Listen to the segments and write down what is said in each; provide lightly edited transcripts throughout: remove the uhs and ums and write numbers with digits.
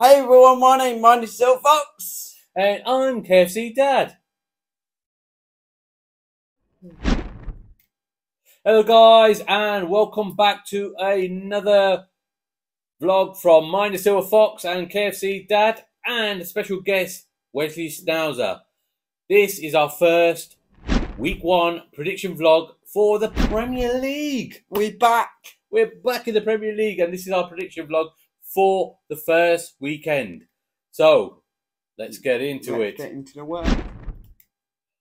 Hey everyone, my name is Fox. And I'm KFC Dad. Hello guys, and welcome back to another vlog from Fox and KFC Dad and a special guest, Wesley Schnauzer. This is our first week one prediction vlog for the Premier League. We're back in the Premier League, and this is our prediction vlog for the first weekend. So let's get into it. Get into the work.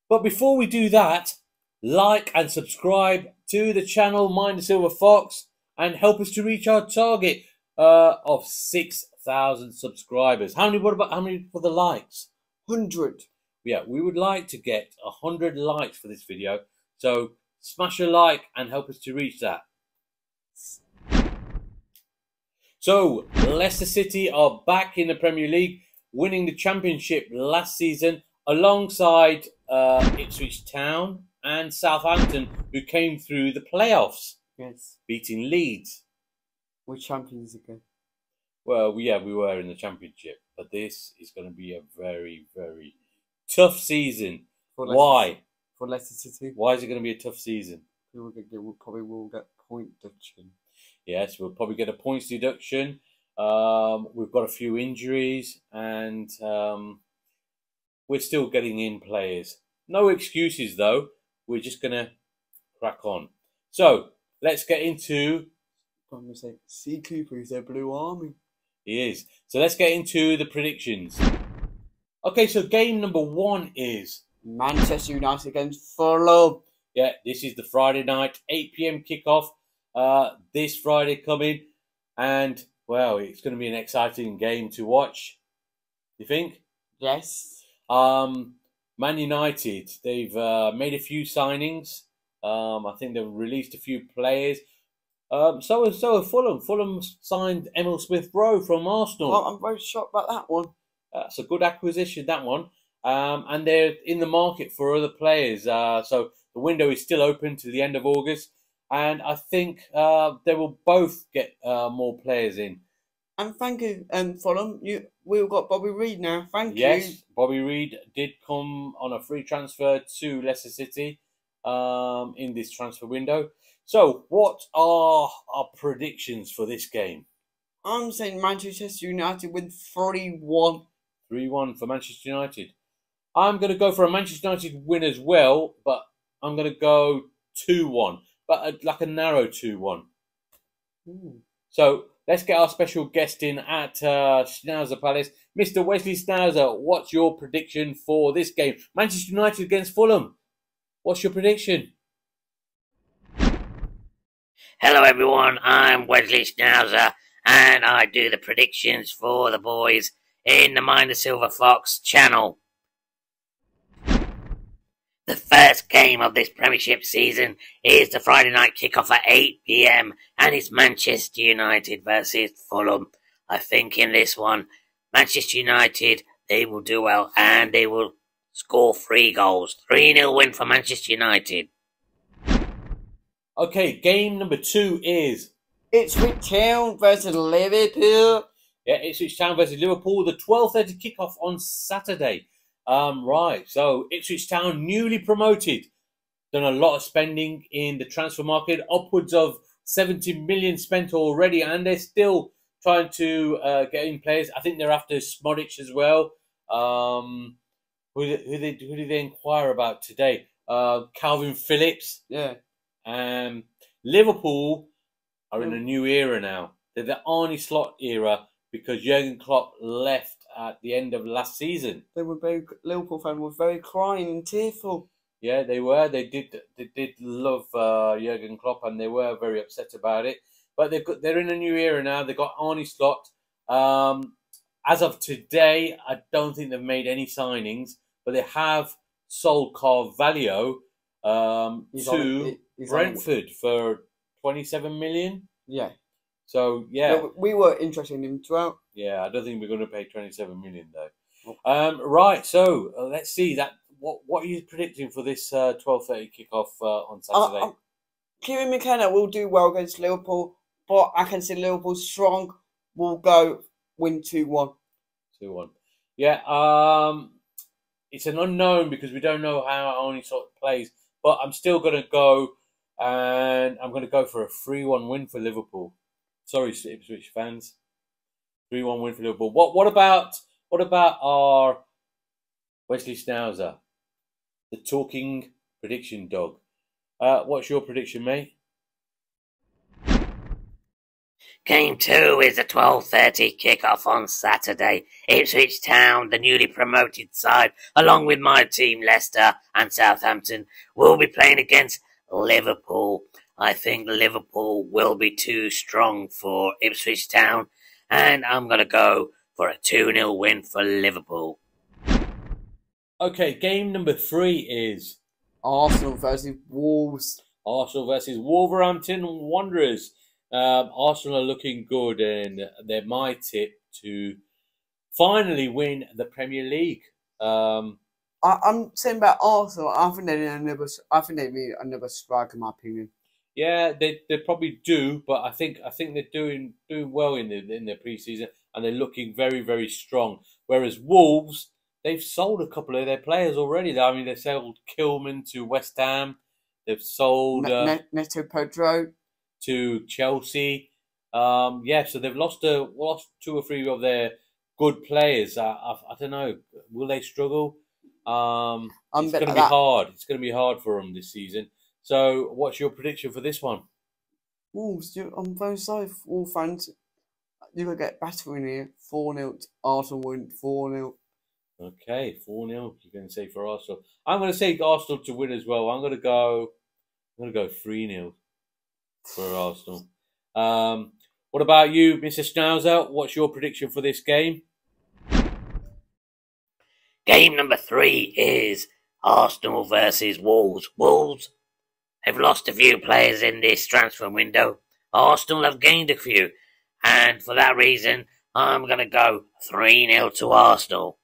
But before we do that, like and subscribe to the channel Mind the Silver Fox and help us to reach our target of 6,000 subscribers. How many for the likes? 100. Yeah, we would like to get 100 likes for this video. So smash a like and help us to reach that. So Leicester City are back in the Premier League, winning the Championship last season alongside Ipswich Town and Southampton, who came through the playoffs. Yes. Beating Leeds. We're champions again. Well, yeah, we were in the Championship, but this is going to be a very, very tough season. Why? For Leicester City. Why is it going to be a tough season? We probably will get point deduction. Yes, we'll probably get a points deduction. We've got a few injuries, and we're still getting in players. No excuses, though. We're just going to crack on. So, let's get into... I'm going to say, C. Cooper is their Blue Army. He is. So, let's get into the predictions. Okay, so game number one is... Manchester United against Fulham. Yeah, this is the Friday night, 8 p.m. kickoff. This Friday coming, and well, it's going to be an exciting game to watch. You think? Yes. Man United, they've made a few signings. I think they've released a few players. So have Fulham. Fulham signed Emil Smith-Rowe from Arsenal. Well, I'm very shocked about that one. That's a good acquisition, that one. And they're in the market for other players. So the window is still open to the end of August. And I think they will both get more players in. And thank you, Fulham. We've got Bobby Reid now. Thank you. Yes, Bobby Reid did come on a free transfer to Leicester City in this transfer window. So, what are our predictions for this game? I'm saying Manchester United win 3-1. 3-1 for Manchester United. I'm going to go for a Manchester United win as well, but I'm going to go 2-1. But like a narrow 2-1. So let's get our special guest in at Schnauzer Palace. Mr. Wesley Schnauzer, what's your prediction for this game? Manchester United against Fulham. What's your prediction? Hello everyone, I'm Wesley Schnauzer, and I do the predictions for the boys in the Mind the Silver Fox channel. The first game of this Premiership season is the Friday night kickoff at 8 p.m. and it's Manchester United versus Fulham. I think in this one, Manchester United, they will do well and they will score 3 goals. 3-0 win for Manchester United. Okay, game number 2 is... Ipswich Town versus Liverpool. Yeah, Ipswich Town versus Liverpool. The 12:30 kickoff on Saturday. Right, so Ipswich Town, newly promoted, done a lot of spending in the transfer market, upwards of 70 million spent already, and they're still trying to get in players. I think they're after Smodic as well. Who did they inquire about today? Calvin Phillips. Yeah. Liverpool are in a new era now. They're the Arne Slot era because Jurgen Klopp left at the end of last season. Liverpool fans were very crying and tearful. Yeah, they were. They did love Jurgen Klopp, and they were very upset about it. But they're in a new era now. They've got Arne Slot. As of today, I don't think they've made any signings, but they have sold Carvalho to Brentford for 27 million. Yeah. So, yeah. We were interested in him as well. Yeah, I don't think we're going to pay 27 million, though. Right, so let's see. What are you predicting for this 12:30 kickoff on Saturday? Kieran McKenna will do well against Liverpool, but I can see Liverpool strong will go win 2-1. 2-1. Yeah, it's an unknown because we don't know how Oni sort of plays. But I'm still going to go, and I'm going to go for a 3-1 win for Liverpool. Sorry, Ipswich fans. 3-1 win for Liverpool. What about our Wesley Schnauzer, the talking prediction dog? What's your prediction, mate? Game 2 is a 12:30 kick-off on Saturday. Ipswich Town, the newly promoted side, along with my team Leicester and Southampton, will be playing against Liverpool. I think Liverpool will be too strong for Ipswich Town, and I'm going to go for a 2-0 win for Liverpool. Okay, game number 3 is Arsenal versus Wolves. Arsenal versus Wolverhampton Wanderers. Arsenal are looking good, and they're my tip to finally win the Premier League. I'm saying about Arsenal. I think they need another strike, in my opinion. Yeah, they probably do, but I think they're doing well in their preseason, and they're looking very, very strong. Whereas Wolves, they've sold a couple of their players already. I mean, they sold Kilman to West Ham. They've sold Neto Pedro to Chelsea. Yeah, so they've lost 2 or 3 of their good players. I don't know. Will they struggle? It's going to be hard. It's going to be hard for them this season. So, what's your prediction for this one? Wolves. I'm very sorry for all fans. You're going to get battering here. 4-0. Arsenal win 4-0. Okay, 4-0. You're going to say for Arsenal. I'm going to say Arsenal to win as well. I'm going to go 3-0 for Arsenal. What about you, Mr. Schnauzer? What's your prediction for this game? Game number 3 is Arsenal versus Wolves. Wolves have lost a few players in this transfer window. Arsenal have gained a few. And for that reason, I'm going to go 3-0 to Arsenal.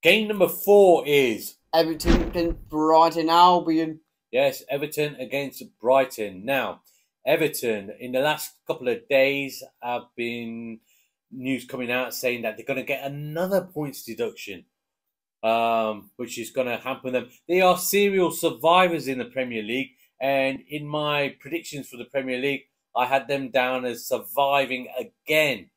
Game number 4 is Everton against Brighton Albion. Yes, Everton against Brighton. Now, Everton, in the last couple of days, have been news coming out saying that they're going to get another points deduction, which is going to hamper them. They are serial survivors in the Premier League, and in my predictions for the Premier League, I had them down as surviving again.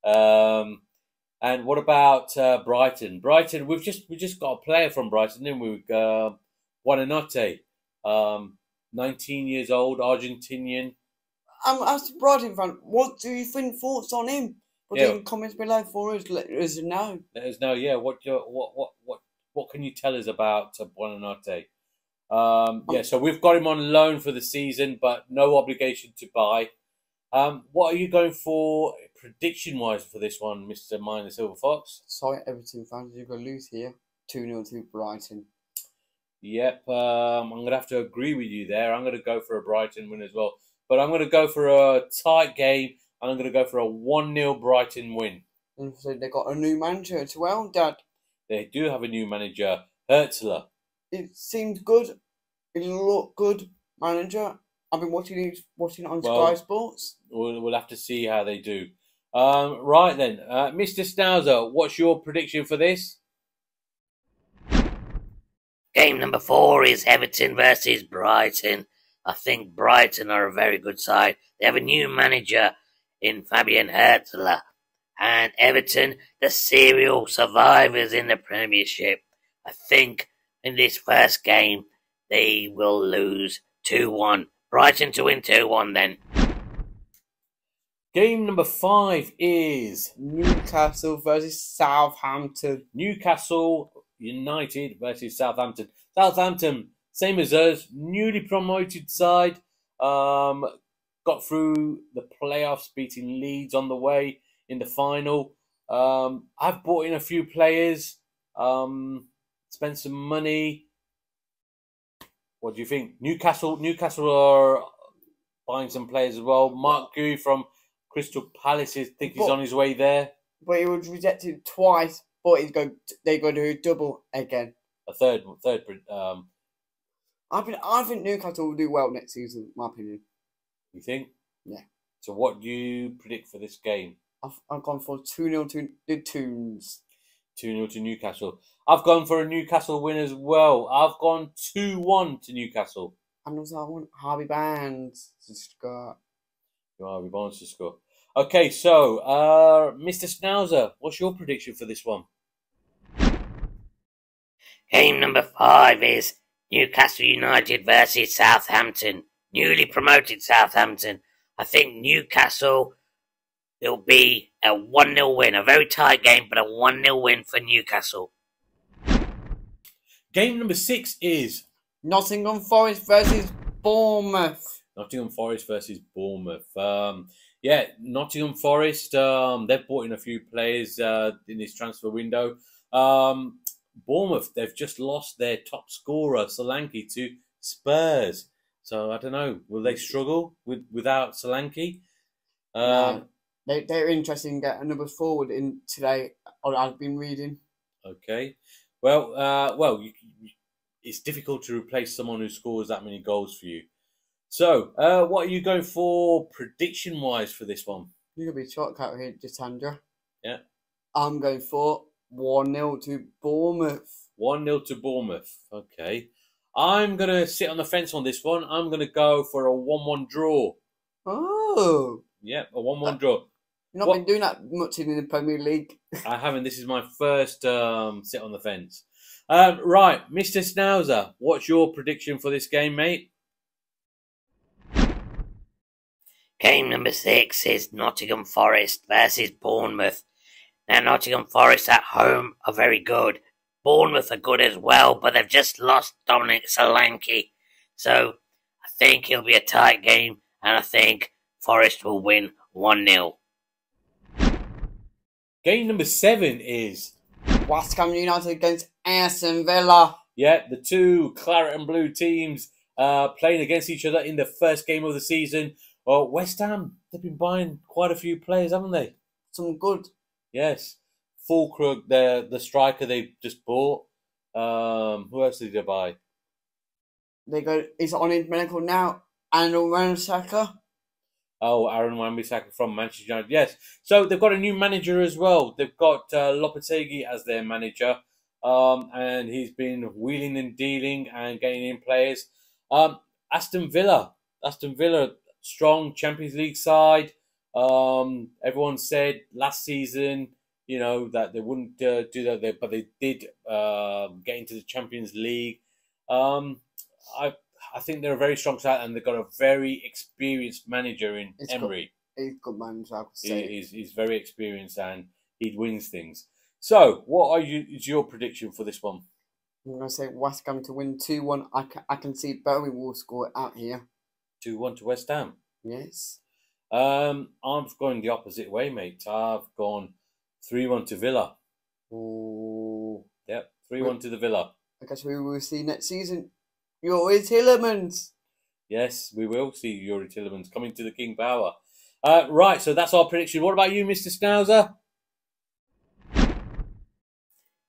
And what about Brighton? Brighton, we've just got a player from Brighton, didn't we? Juan and I, 19 years old, Argentinian. As a Brighton fan, what do you think? Thoughts on him? Put it in comments below for us. Let us know. Let us know. Yeah, what can you tell us about Buonanotte? Yeah, so we've got him on loan for the season, but no obligation to buy. What are you going for prediction-wise for this one, Mr. Mayan the Silver Fox? Sorry, Everton fans, you're going to lose here. 2-0 to Brighton. Yep, I'm going to have to agree with you there. I'm going to go for a Brighton win as well. But I'm going to go for a tight game, and I'm going to go for a 1-0 Brighton win. And so they got a new manager as well, Dad. They do have a new manager, Hertzler. It seems good. It looked good, manager. I've been watching it on Sky Sports. We'll have to see how they do. Right then, Mr. Schnauzer, what's your prediction for this? Game number 4 is Everton versus Brighton. I think Brighton are a very good side. They have a new manager in Fabian Hertzler. And Everton, the serial survivors in the Premiership. I think in this first game, they will lose 2-1. Brighton to win 2-1 then. Game number 5 is Newcastle versus Southampton. Newcastle United versus Southampton. Southampton, same as us, newly promoted side. Got through the playoffs, beating Leeds on the way in the final. I've bought in a few players, spent some money. What do you think? Newcastle are buying some players as well. Mark Gui from Crystal Palace, I think he's on his way there. But he was rejected twice, but they're going to do double again. A third. I think Newcastle will do well next season, in my opinion. You think? Yeah. So what do you predict for this game? I've gone for 2-0 to the Toons. 2-0 to Newcastle. I've gone for a Newcastle win as well. I've gone 2-1 to Newcastle. And also I want Harvey Barnes to score. Harvey Barnes to score. Okay, so Mr. Schnauzer, what's your prediction for this one? Game number 5 is Newcastle United versus Southampton. Newly promoted Southampton. I think Newcastle, it'll be a 1-0 win. A very tight game, but a 1-0 win for Newcastle. Game number 6 is Nottingham Forest versus Bournemouth. Nottingham Forest versus Bournemouth. Yeah, Nottingham Forest, they've brought in a few players in this transfer window. Bournemouth, they've just lost their top scorer, Solanke, to Spurs. So, I don't know, will they struggle without Solanke? No, they're interested in getting another forward in today, or I've been reading. Okay. Well, it's difficult to replace someone who scores that many goals for you. So, what are you going for prediction-wise for this one? You're going to be shocked out here, Jitandra. Yeah. I'm going for 1-0 to Bournemouth. 1-0 to Bournemouth. Okay. I'm going to sit on the fence on this one. I'm going to go for a 1-1 draw. Oh. Yeah, a 1-1 draw. You've not been doing that much in the Premier League. I haven't. This is my first sit on the fence. Right, Mr. Schnauzer, what's your prediction for this game, mate? Game number 6 is Nottingham Forest versus Bournemouth. Now, Nottingham Forest at home are very good. Bournemouth are good as well, but they've just lost Dominic Solanke. So, I think it'll be a tight game, and I think Forest will win 1-0. Game number 7 is West Ham United against Aston Villa. Yeah, the two claret and blue teams playing against each other in the first game of the season. Well, West Ham, they've been buying quite a few players, haven't they? Some good. Yes. Fulkrug, the striker they just bought. Who else did they buy? He's on his medical now. And Wan-Bissaka. Oh, Aaron Wan-Bissaka from Manchester United. Yes. So they've got a new manager as well. They've got Lopetegui as their manager. And he's been wheeling and dealing and getting in players. Aston Villa, strong Champions League side. Everyone said last season, that they wouldn't do that, but they did get into the Champions League. I think they're a very strong side, and they've got a very experienced manager in Emery. He's a good manager, I could say. He's very experienced, and he wins things. So, what is your prediction for this one? I'm going to say West Ham to win 2-1. I can see Bowie will score it out here. 2-1 to West Ham? Yes. I'm going the opposite way, mate. I've gone 3-1 to Villa. Oh. Yep, 3-1 to the Villa. I guess we will see next season. Yuri Tillemans. Yes, we will see Yuri Tillemans coming to the King Power. Right, so that's our prediction. What about you, Mr. Schnauzer?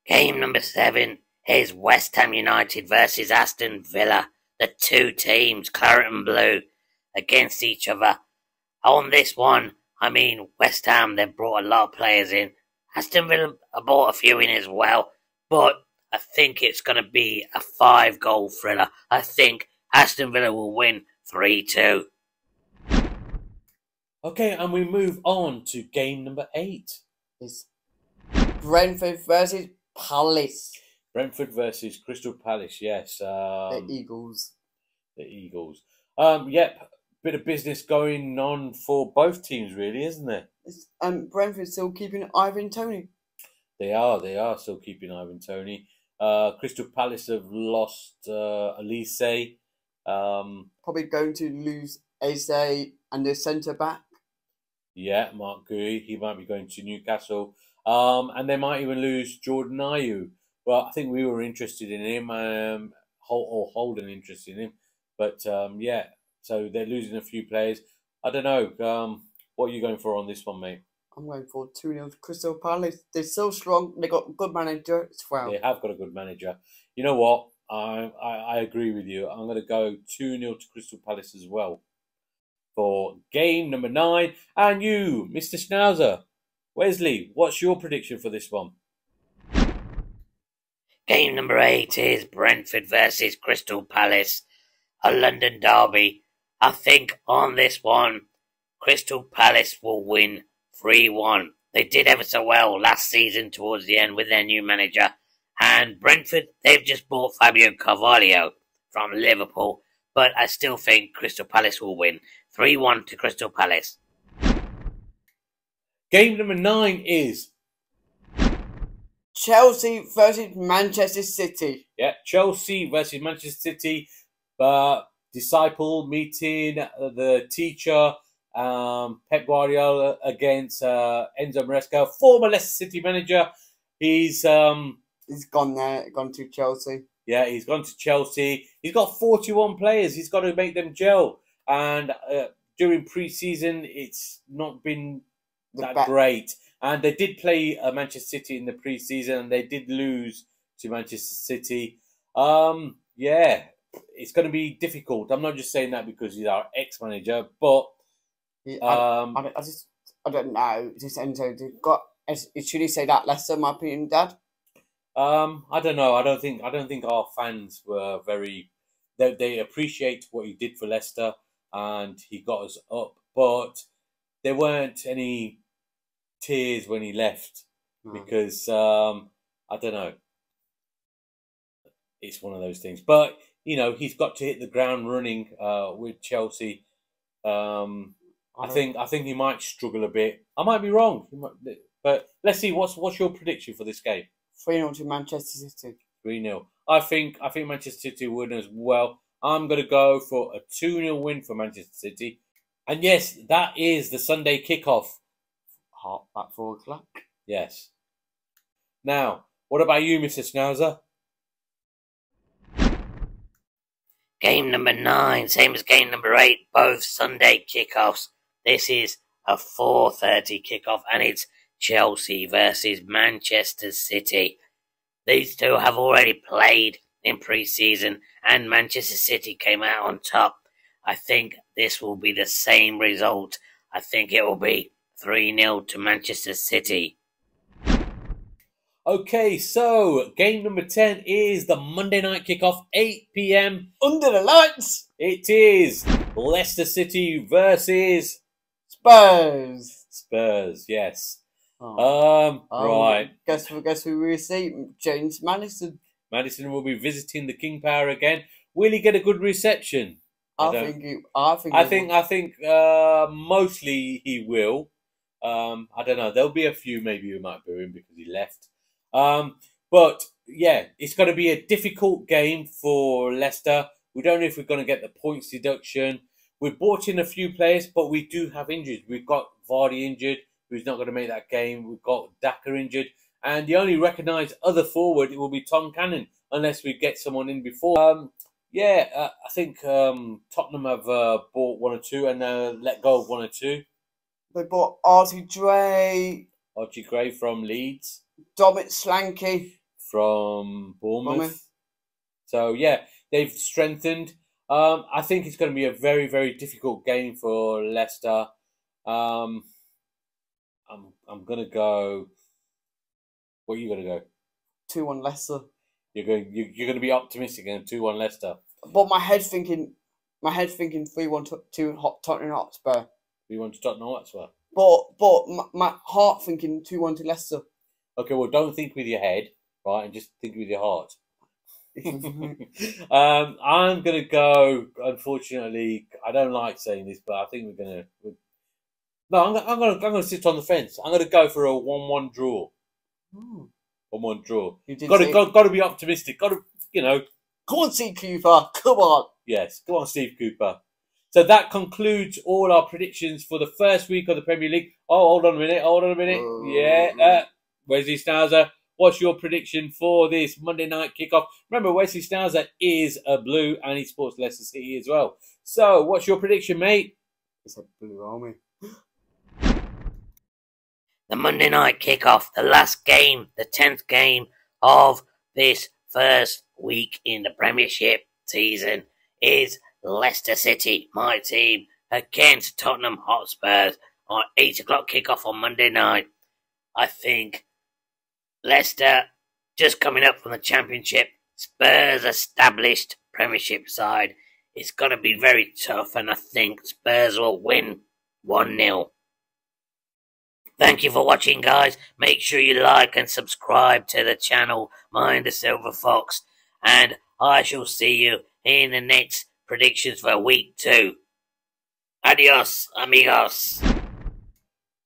Game number 7 is West Ham United versus Aston Villa. The two teams, claret and blue, against each other. On this one, West Ham, they've brought a lot of players in. Aston Villa brought a few in as well. But I think it's going to be a 5-goal thriller. I think Aston Villa will win 3-2. Okay, and we move on to game number 8. It's Brentford versus Palace. Brentford versus Crystal Palace, yes. The Eagles. The Eagles. Yep, bit of business going on for both teams, really, isn't there? Brentford still keeping Ivan Toney. They are still keeping Ivan Toney. Crystal Palace have lost Elise. Probably going to lose Eze and the centre back. Yeah, Mark Gui. He might be going to Newcastle. And they might even lose Jordan Ayew. Well, I think we were interested in him, or holding interest in him. But, yeah, so they're losing a few players. I don't know. What are you going for on this one, mate? I'm going for 2-0 to Crystal Palace. They're so strong. They got a good manager as well. They have got a good manager. You know what? I agree with you. I'm going to go 2-0 to Crystal Palace as well for game number 9. And you, Mr. Schnauzer, Wesley, what's your prediction for this one? Game number 8 is Brentford versus Crystal Palace, a London derby. I think on this one, Crystal Palace will win 3-1. They did ever so well last season towards the end with their new manager. And Brentford, they've just bought Fabio Carvalho from Liverpool. But I still think Crystal Palace will win 3-1 to Crystal Palace. Game number 9 is Chelsea versus Manchester City. Chelsea versus Manchester City. Disciple meeting the teacher, Pep Guardiola against Enzo Maresca, former Leicester City manager. He's gone to Chelsea. Yeah, he's gone to Chelsea. He's got 41 players. He's got to make them gel. And during pre-season, it's not been that great. And they did play Manchester City in the pre-season, and they did lose to Manchester City. Yeah, it's going to be difficult. I'm not just saying that because he's our ex-manager, but I don't know. Just Enzo should he say that Leicester? My opinion, Dad. I don't know. I don't think our fans were very. They appreciate what he did for Leicester, and he got us up, but there weren't any tears when he left because I don't know. It's one of those things, but he's got to hit the ground running with Chelsea. I think he might struggle a bit. I might be wrong, but let's see. What's your prediction for this game? 3-0 to Manchester City. 3-0. I think Manchester City will win as well. I'm going to go for a 2-0 win for Manchester City. And yes, that is the Sunday kickoff. At 4 o'clock. Yes. Now, what about you, Mr. Schnauzer? Game number 9, same as game number 8, both Sunday kickoffs. This is a 4:30 kickoff, and it's Chelsea versus Manchester City. These two have already played in pre-season, and Manchester City came out on top. I think this will be the same result. I think it will be 3-0 to Manchester City. Okay, so game number 10 is the Monday night kickoff, 8 p.m. Under the lights. It is Leicester City versus Spurs, yes. Right. Guess who we see? James Maddison. Maddison will be visiting the King Power again. Will he get a good reception? I think mostly he will. I don't know. There'll be a few maybe who might boo him because he left. But yeah, it's going to be a difficult game for Leicester. We don't know if we're going to get the points deduction. We've brought in a few players, but we do have injuries. We've got Vardy injured, who's not going to make that game. We've got Daka injured. And the only recognised other forward, it will be Tom Cannon, unless we get someone in before. I think Tottenham have bought 1 or 2 and let go of 1 or 2. They bought Archie Gray from Leeds. Dominic Slanky from Bournemouth. So, yeah, they've strengthened. I think it's going to be a very, very difficult game for Leicester. I'm going to go... What are you going to go? 2-1 Leicester. You're going to be optimistic and 2-1 Leicester. But my head thinking 3-1 to Tottenham Hotspur. 3-1 to Tottenham Hotspur. But my heart thinking 2-1 to Leicester. Okay, well, don't think with your head, right, and just think with your heart. I'm going to go, unfortunately, I don't like saying this, but I think we're going to... No, I'm going to sit on the fence. I'm going to go for a 1-1 draw. 1-1 draw. Got to be optimistic. Got to, Come on, Steve Cooper. Come on. Yes, come on, Steve Cooper. So that concludes all our predictions for the first week of the Premier League. Oh, hold on a minute. Yeah. Wesley Schnauzer, what's your prediction for this Monday night kickoff? Remember, Wesley Schnauzer is a Blue and he supports Leicester City as well. So, what's your prediction, mate? It's a Blue Army. The Monday night kickoff, the last game, the 10th game of this first week in the Premiership season is Leicester City, my team, against Tottenham Hotspurs on 8 o'clock kickoff on Monday night. I think Leicester, just coming up from the Championship, Spurs established Premiership side. It's going to be very tough, and I think Spurs will win 1-0. Thank you for watching, guys. Make sure you like and subscribe to the channel, Mind the Silver Fox, and I shall see you in the next predictions for week 2. Adios, amigos.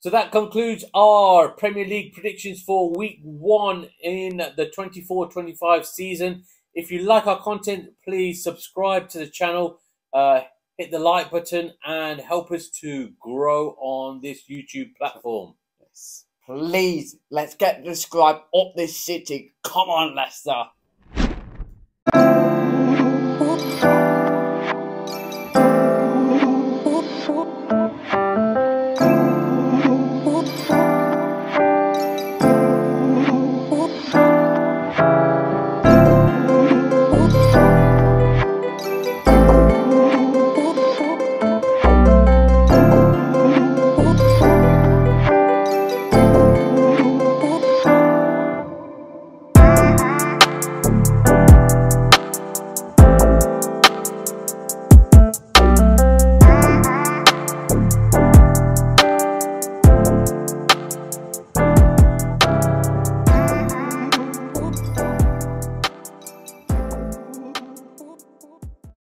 So that concludes our Premier League predictions for week 1 in the 24-25 season. If you like our content, please subscribe to the channel, hit the like button, and help us to grow on this YouTube platform. Yes. Please, let's get the scribe up this city. Come on, Leicester.